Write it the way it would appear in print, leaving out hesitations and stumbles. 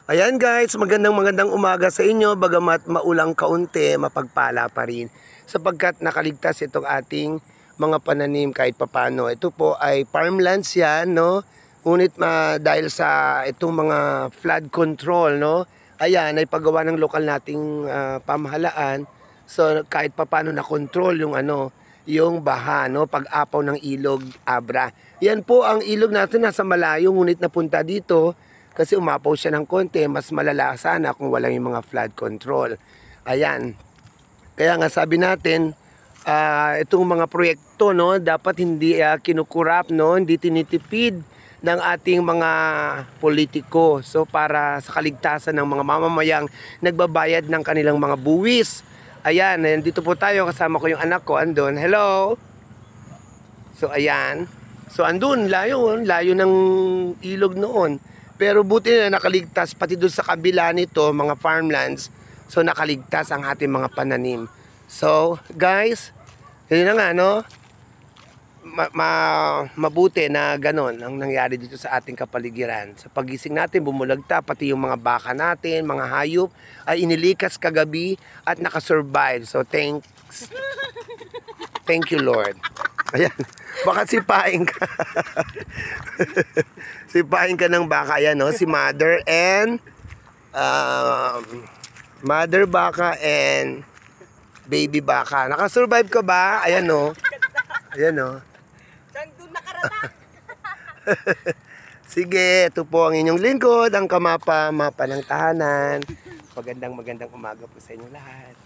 Ayan guys, magandang umaga sa inyo. Bagamat maulang kaunti, mapagpala pa rin. Sapagkat nakaligtas itong ating mga pananim kahit papano. Ito po ay farmlands yan, no? Ngunit dahil sa itong mga flood control, no? Ayan, ay paggawa ng lokal nating pamahalaan. So kahit papano na control yung yung baha, no? Pag-apaw ng ilog Abra. Yan po ang ilog natin nasa malayo, ngunit napunta dito kasi umapaw siya ng konti, mas malala sana kung walang yung mga flood control. Ayan. Kaya nga sabi natin, itong mga proyekto, no, dapat hindi kinukurap, no, hindi tinitipid ng ating mga politiko. So para sa kaligtasan ng mga mamamayang nagbabayad ng kanilang mga buwis. Ayan, dito po tayo, kasama ko yung anak ko, andun. Hello! So ayan. So andun, layo ng ilog noon. Pero buti na nakaligtas pati doon sa kabila nito, mga farmlands. So nakaligtas ang ating mga pananim. So guys, yun na nga, no? Mabuti na ganon ang nangyari dito sa ating kapaligiran. Sa pagising natin, bumulagta, pati yung mga baka natin, mga hayop, ay inilikas kagabi at nakasurvive. So thanks. Thank you, Lord. Ayan. Baka sipain ka. Sipain ka ng baka. Ayan, no? Si mother and mother baka and baby baka. Nakasurvive ka ba? Ayan, no? Ayan, no? Saan doon nakarata? Sige, ito po ang inyong lingkod, ang mapa ng tahanan. Magandang umaga po sa inyo lahat.